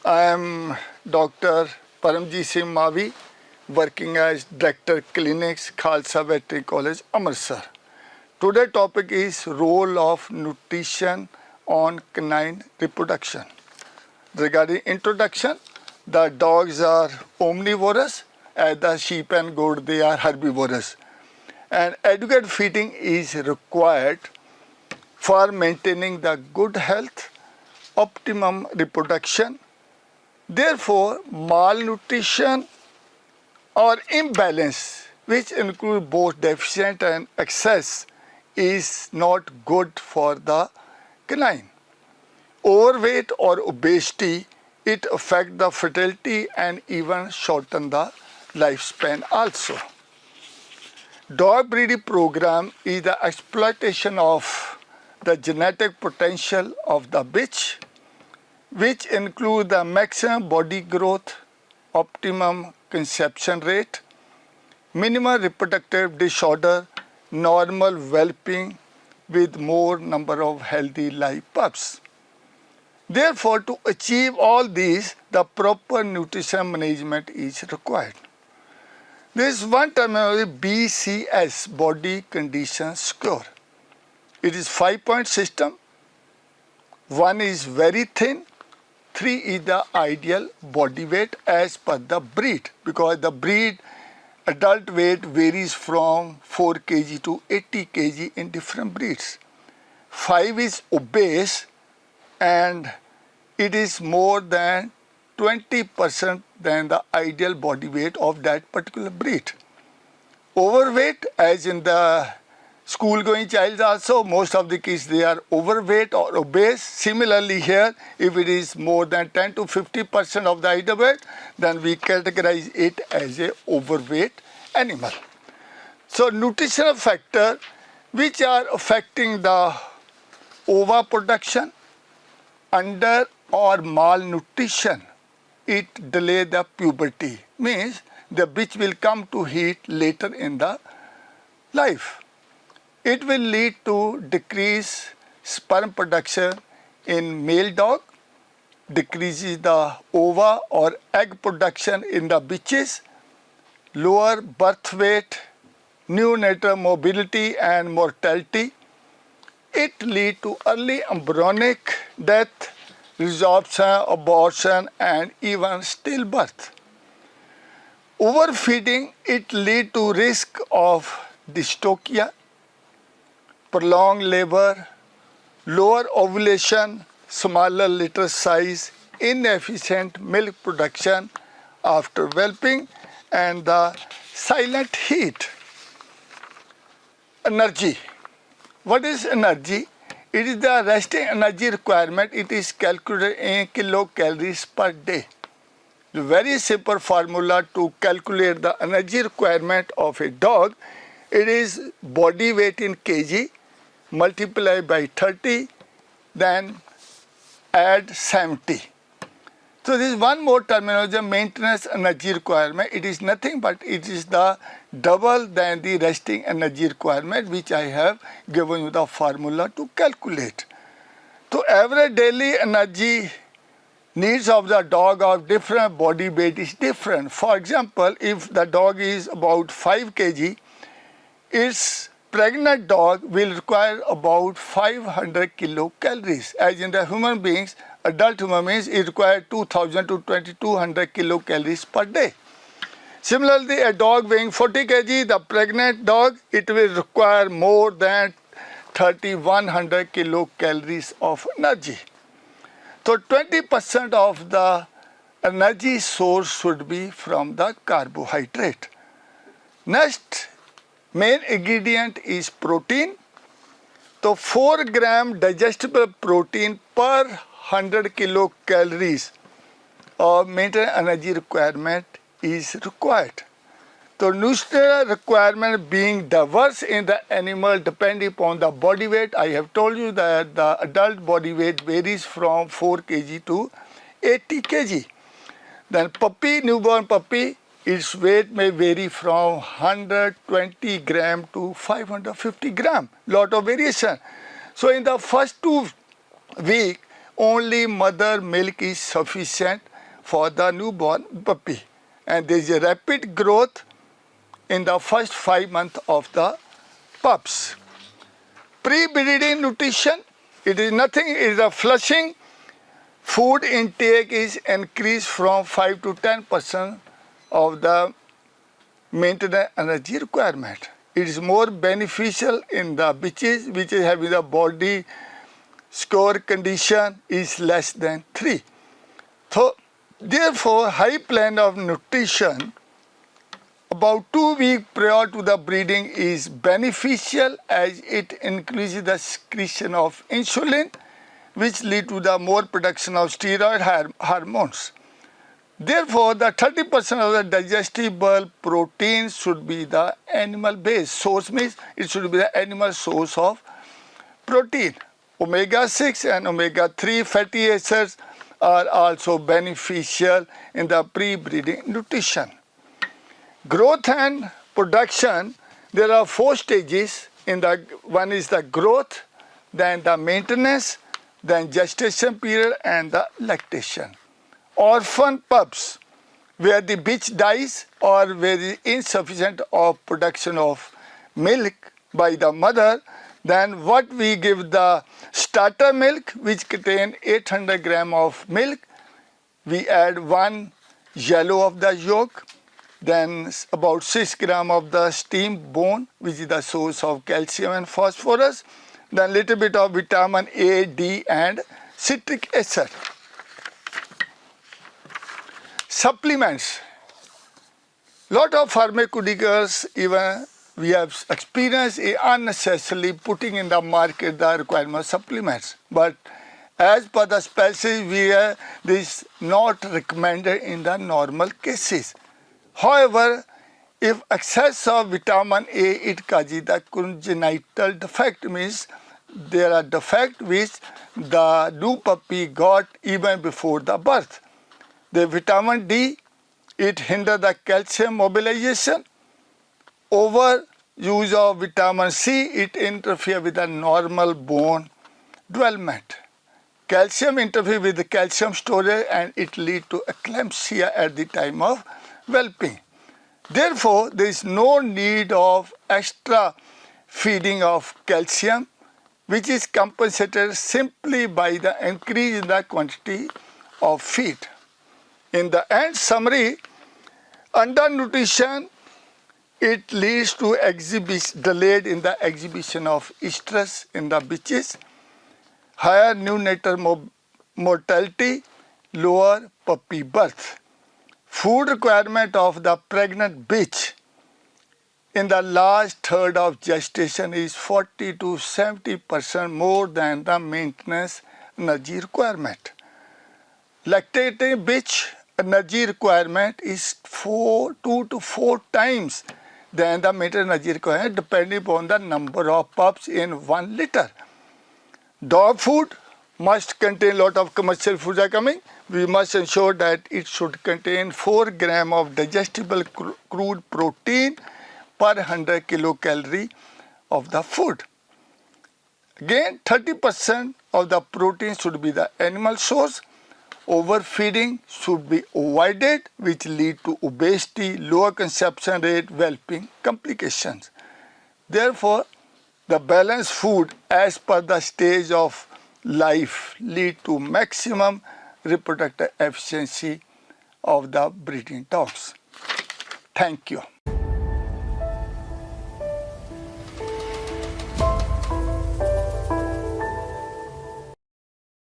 I am Dr. Paramjit Singh Mavi, working as Director Clinics, Khalsa Veterinary College, Amritsar. Today's topic is role of nutrition on canine reproduction. Regarding introduction, the dogs are omnivorous, as the sheep and goat they are herbivorous. And adequate feeding is required for maintaining the good health, optimum reproduction. Therefore, malnutrition or imbalance, which include both deficient and excess, is not good for the canine. Overweight or obesity, it affects the fertility and even shorten the lifespan also. Dog breeding program is the exploitation of the genetic potential of the bitch, which include the maximum body growth, optimum conception rate, minimal reproductive disorder, normal whelping with more number of healthy live pups. Therefore, to achieve all these, the proper nutrition management is required. There is one terminology, BCS, Body Condition Score. It is 5-point system. 1 is very thin, 3 is the ideal body weight as per the breed, because the breed adult weight varies from 4 kg to 80 kg in different breeds. 5 is obese and it is more than 20% than the ideal body weight of that particular breed. Overweight, as in the school-going child also, most of the kids they are overweight or obese. Similarly here, if it is more than 10 to 50% of the ideal weight, then we categorize it as a overweight animal. So nutritional factors which are affecting the ova production, under or malnutrition, it delay the puberty, means the bitch will come to heat later in the life. It will lead to decrease sperm production in male dog, decreases the ova or egg production in the bitches, lower birth weight, neonatal mobility and mortality. It lead to early embryonic death, resorption, abortion and even stillbirth. Overfeeding, it lead to risk of dystocia, prolonged labor, lower ovulation, smaller litter size, inefficient milk production after whelping and the silent heat. Energy. What is energy? It is the resting energy requirement. It is calculated in kilocalories per day. The very simple formula to calculate the energy requirement of a dog, it is body weight in kg, multiply by 30, then add 70. So this is one more terminology, maintenance energy requirement. It is nothing but it is the double than the resting energy requirement, which I have given you the formula to calculate. So average daily energy needs of the dog of different body weight is different. For example, if the dog is about 5 kg, its pregnant dog will require about 500 kilocalories. As in the human beings, adult human beings, it requires 2000 to 2200 kilocalories per day. Similarly, a dog weighing 40 kg, the pregnant dog, it will require more than 3100 kilocalories of energy. So 20% of the energy source should be from the carbohydrate. Next, main ingredient is protein. So 4 gram digestible protein per 100 kilocalories of maintenance energy requirement is required. So nutritional requirement being diverse in the animal depending upon the body weight. I have told you that the adult body weight varies from 4 kg to 80 kg. Then puppy, newborn puppy, its weight may vary from 120 gram to 550 gram. Lot of variation. So in the first 2 weeks, only mother milk is sufficient for the newborn puppy. And there is a rapid growth in the first 5 months of the pups. Pre-breeding nutrition, it is nothing, it is a flushing. Food intake is increased from 5 to 10% of the maintenance energy requirement. It is more beneficial in the bitches which is having the body score condition is less than 3. So, therefore, high plan of nutrition about 2 weeks prior to the breeding is beneficial as it increases the secretion of insulin, which lead to the more production of steroid hormones. Therefore, the 30% of the digestible protein should be the animal based. Source means it should be the animal source of protein. Omega-6 and omega-3 fatty acids are also beneficial in the pre-breeding nutrition. Growth and production, there are 4 stages. One is the growth, then the maintenance, then gestation period and the lactation. Orphan pups, where the bitch dies or where there is insufficient of production of milk by the mother, then what we give the starter milk, which contain 800 gram of milk. We add 1 yellow of the yolk, then about 6 gram of the steamed bone, which is the source of calcium and phosphorus, then little bit of vitamin A, D and citric acid. Supplements. Lot of pharmaceuticals, even we have experienced unnecessarily putting in the market the requirement supplements. But as per the species, this is not recommended in the normal cases. However, if excess of vitamin A, it causes the congenital defect, means there are defects which the new puppy got even before the birth. The vitamin D, it hinders the calcium mobilization. Over use of vitamin C, it interferes with the normal bone development. Calcium interferes with the calcium storage and it leads to eclampsia at the time of whelping. Therefore, there is no need of extra feeding of calcium, which is compensated simply by the increase in the quantity of feed. In the end summary, undernutrition, it leads to delayed in the exhibition of estrus in the bitches, higher neonatal mortality, lower puppy birth. Food requirement of the pregnant bitch in the last third of gestation is 40 to 70% more than the maintenance energy requirement. Lactating bitch energy requirement is 2 to 4 times than the maintenance energy requirement depending upon the number of pups in 1 liter. Dog food must contain lot of commercial foods are coming. We must ensure that it should contain 4 gram of digestible crude protein per 100 kilocalorie of the food. Again, 30% of the protein should be the animal source. Overfeeding should be avoided, which lead to obesity, lower conception rate, whelping complications. Therefore, the balanced food as per the stage of life lead to maximum reproductive efficiency of the breeding dogs. Thank you.